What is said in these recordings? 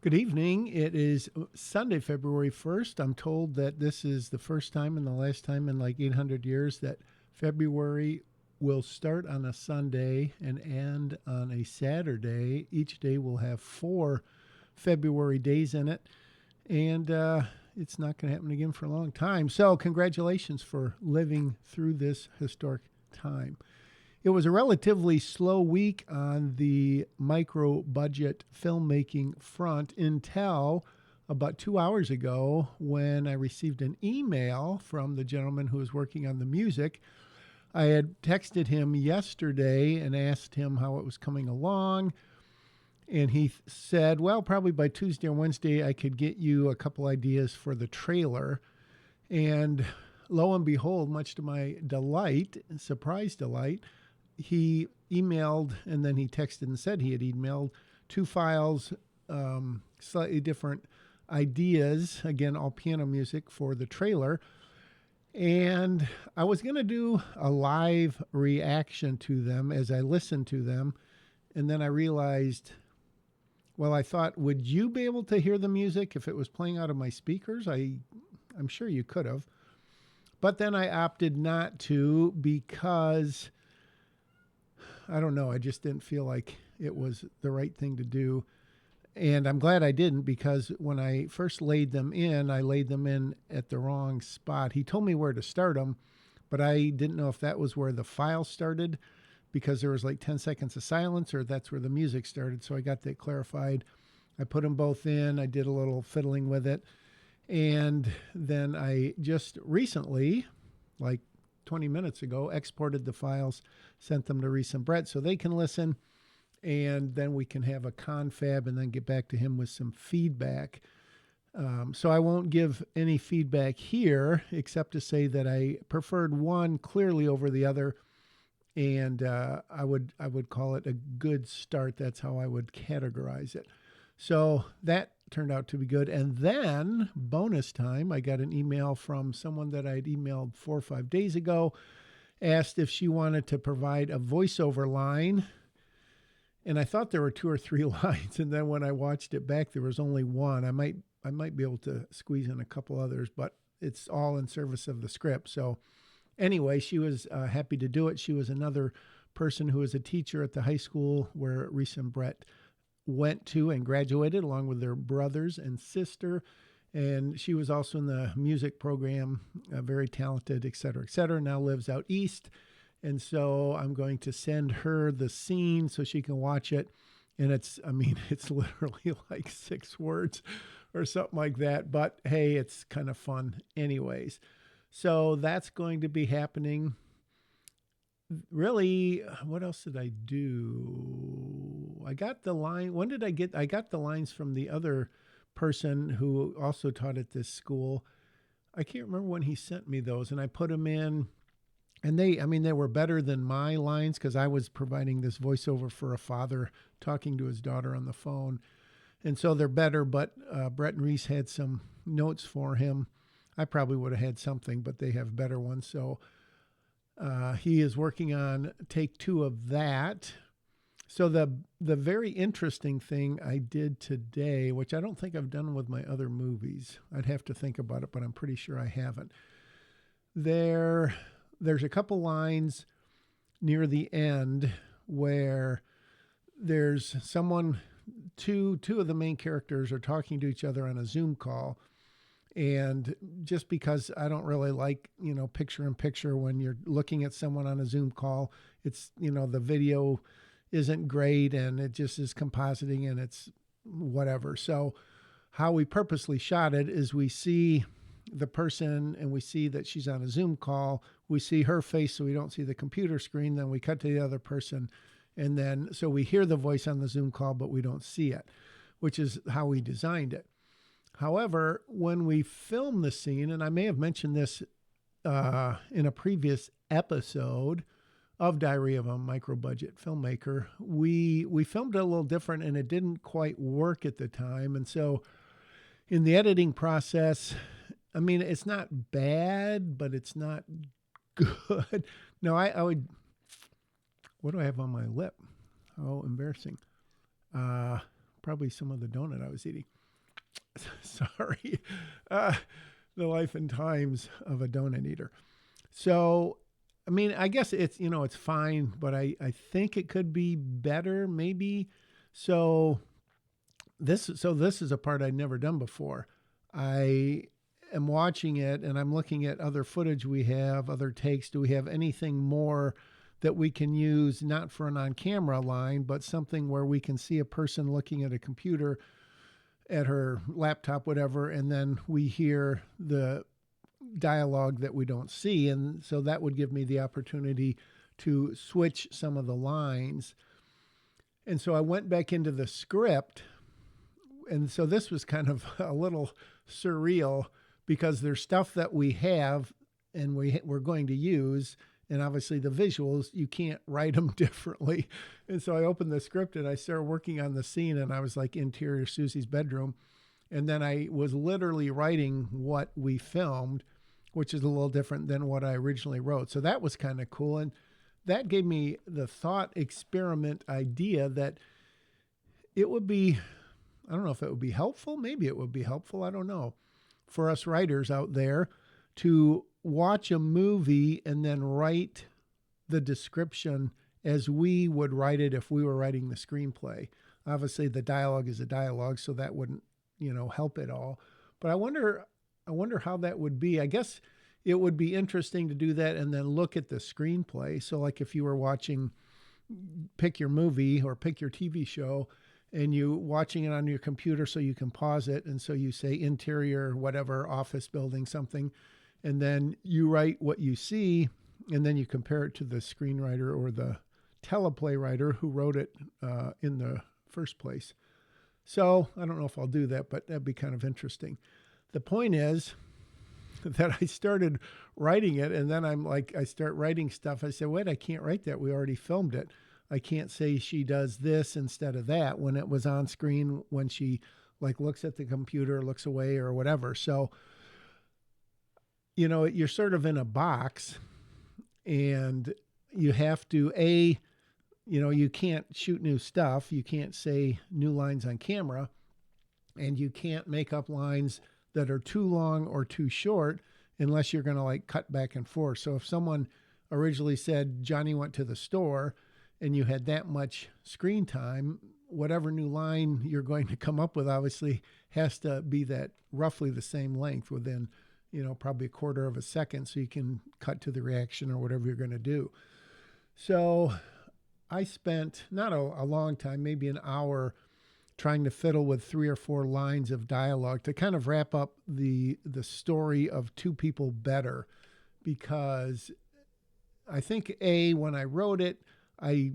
Good evening. It is Sunday, February 1st. I'm told that this is the first time and the last time in like 800 years that February will start on a Sunday and end on a Saturday. Each day will have 4 February days in it. And it's not going to happen again for a long time. So, congratulations for living through this historic time. It was a relatively slow week on the micro budget filmmaking front until about 2 hours ago when I received an email from the gentleman who was working on the music. I had texted him yesterday and asked him how it was coming along. And he said, well, probably by Tuesday or Wednesday, I could get you a couple ideas for the trailer. And lo and behold, much to my delight, surprise delight, he emailed and then he texted and said he had emailed 2 files, slightly different ideas, again, all piano music for the trailer. And I was going to do a live reaction to them as I listened to them. And then I realized, well, I thought, would you be able to hear the music if it was playing out of my speakers? I'm sure you could have. But then I opted not to because I don't know. I just didn't feel like it was the right thing to do. And I'm glad I didn't because when I first laid them in, I laid them in at the wrong spot. He told me where to start them, but I didn't know if that was where the file started because there was like 10 seconds of silence or that's where the music started. So I got that clarified. I put them both in. I did a little fiddling with it. And then I just recently, like 20 minutes ago, exported the files, sent them to Reese and Brett so they can listen, and then we can have a confab and then get back to him with some feedback. So I won't give any feedback here except to say that I preferred one clearly over the other, and I would call it a good start. That's how I would categorize it. So that turned out to be good. And then, bonus time, I got an email from someone that I'd emailed 4 or 5 days ago, asked if she wanted to provide a voiceover line. And I thought there were 2 or 3 lines. And then when I watched it back, there was only one. I might be able to squeeze in a couple others, but it's all in service of the script. So anyway, she was happy to do it. She was another person who was a teacher at the high school where Reese and Brett went to and graduated along with their brothers and sister. And she was also in the music program, very talented, et cetera, now lives out east. And so I'm going to send her the scene so she can watch it. And it's literally like 6 words or something like that. But hey, it's kind of fun anyways. So that's going to be happening. Really, what else did I do? I got the line. When did I get? I got the lines from the other person who also taught at this school. I can't remember when he sent me those, and I put them in. And they were better than my lines because I was providing this voiceover for a father talking to his daughter on the phone. And so they're better, but Brett and Reese had some notes for him. I probably would have had something, but they have better ones. So he is working on take 2 of that. So the very interesting thing I did today, which I don't think I've done with my other movies, I'd have to think about it, but I'm pretty sure I haven't. There's a couple lines near the end where there's someone, two of the main characters are talking to each other on a Zoom call. And just because I don't really like, picture in picture when you're looking at someone on a Zoom call, it's, the video isn't great and it just is compositing and it's whatever. So how we purposely shot it is we see the person and we see that she's on a Zoom call. We see her face so we don't see the computer screen. Then we cut to the other person. And then, so we hear the voice on the Zoom call, but we don't see it, which is how we designed it. However, when we filmed the scene, and I may have mentioned this in a previous episode of Diary of a Micro-Budget Filmmaker, we filmed it a little different and it didn't quite work at the time. And so in the editing process, it's not bad, but it's not good. No, I would, what do I have on my lip? Oh, embarrassing. probably some of the donut I was eating. Sorry. The life and times of a donut eater. So, I mean, I guess it's, it's fine, but I think it could be better maybe. So this is a part I'd never done before. I am watching it and I'm looking at other footage we have, other takes. Do we have anything more that we can use, not for an on-camera line, but something where we can see a person looking at a computer, at her laptop, whatever, and then we hear the dialogue that we don't see. And so that would give me the opportunity to switch some of the lines. And so I went back into the script. And so this was kind of a little surreal because there's stuff that we have and we're going to use. And obviously the visuals, you can't write them differently. And so I opened the script and I started working on the scene and I was like interior Susie's bedroom. And then I was literally writing what we filmed, which is a little different than what I originally wrote. So that was kind of cool. And that gave me the thought experiment idea that it would be, I don't know if it would be helpful. Maybe it would be helpful. I don't know. For us writers out there to watch a movie and then write the description as we would write it if we were writing the screenplay. Obviously the dialogue is a dialogue, so that wouldn't, help at all. But I wonder how that would be. I guess it would be interesting to do that and then look at the screenplay. So like if you were watching, pick your movie or pick your TV show and you watching it on your computer so you can pause it. And so you say interior, whatever, office building, something. And then you write what you see, and then you compare it to the screenwriter or the teleplay writer who wrote it in the first place. So I don't know if I'll do that, but that'd be kind of interesting. The point is that I started writing it, and then I start writing stuff. I said, wait, I can't write that. We already filmed it. I can't say she does this instead of that when it was on screen, when she looks at the computer, looks away or whatever. So you're sort of in a box and you have to, you can't shoot new stuff. You can't say new lines on camera and you can't make up lines that are too long or too short unless you're going to cut back and forth. So if someone originally said Johnny went to the store and you had that much screen time, whatever new line you're going to come up with obviously has to be that roughly the same length within probably a quarter of a second so you can cut to the reaction or whatever you're going to do. So I spent not a long time, maybe an hour, trying to fiddle with 3 or 4 lines of dialogue to kind of wrap up the story of Two People better, because I think when I wrote it, I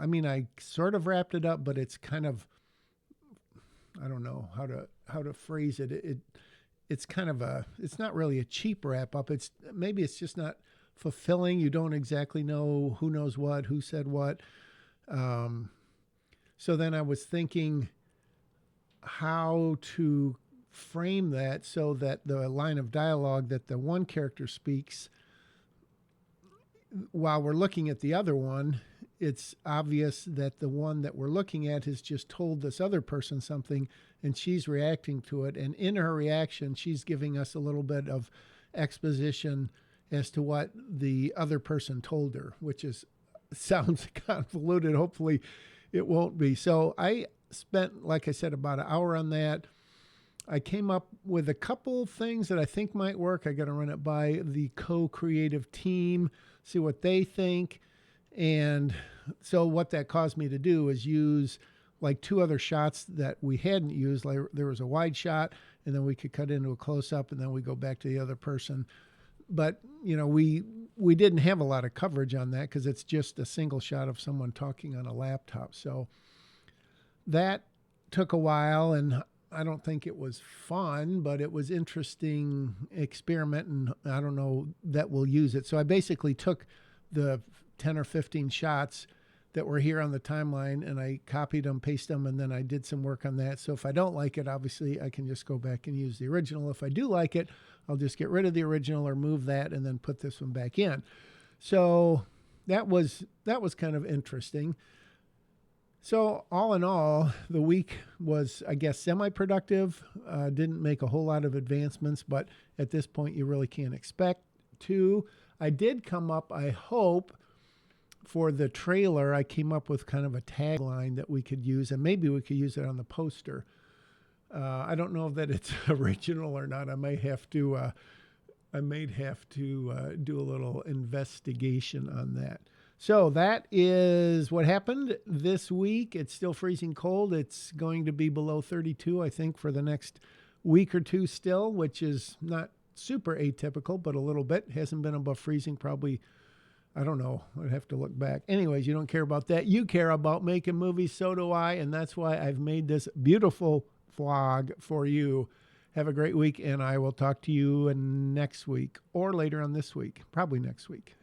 mean I sort of wrapped it up, but it's kind of, I don't know how to phrase it. It's kind of it's not really a cheap wrap up. Maybe it's just not fulfilling. You don't exactly know who knows what, who said what. So then I was thinking how to frame that so that the line of dialogue that the one character speaks while we're looking at the other one, it's obvious that the one that we're looking at has just told this other person something and she's reacting to it. And in her reaction, she's giving us a little bit of exposition as to what the other person told her, which sounds convoluted. Hopefully it won't be. So I spent, like I said, about an hour on that. I came up with a couple things that I think might work. I got to run it by the co-creative team, see what they think. And so what that caused me to do is use 2 other shots that we hadn't used. There was a wide shot, and then we could cut into a close-up, and then we go back to the other person. But, we didn't have a lot of coverage on that because it's just a single shot of someone talking on a laptop. So that took a while, and I don't think it was fun, but it was interesting experiment, and I don't know that we'll use it. So I basically took the 10 or 15 shots that were here on the timeline and I copied them, pasted them, and then I did some work on that. So if I don't like it, obviously I can just go back and use the original. If I do like it, I'll just get rid of the original or move that and then put this one back in. So that was kind of interesting. So all in all, the week was, I guess, semi-productive. Didn't make a whole lot of advancements, but at this point, you really can't expect to. I did come up, I hope, for the trailer, I came up with kind of a tagline that we could use, and maybe we could use it on the poster. I don't know that it's original or not. I may have to do a little investigation on that. So that is what happened this week. It's still freezing cold. It's going to be below 32, I think, for the next week or two still, which is not super atypical, but a little bit. Hasn't been above freezing probably, I don't know. I'd have to look back. Anyways, you don't care about that. You care about making movies. So do I. And that's why I've made this beautiful vlog for you. Have a great week, and I will talk to you next week or later on this week, probably next week.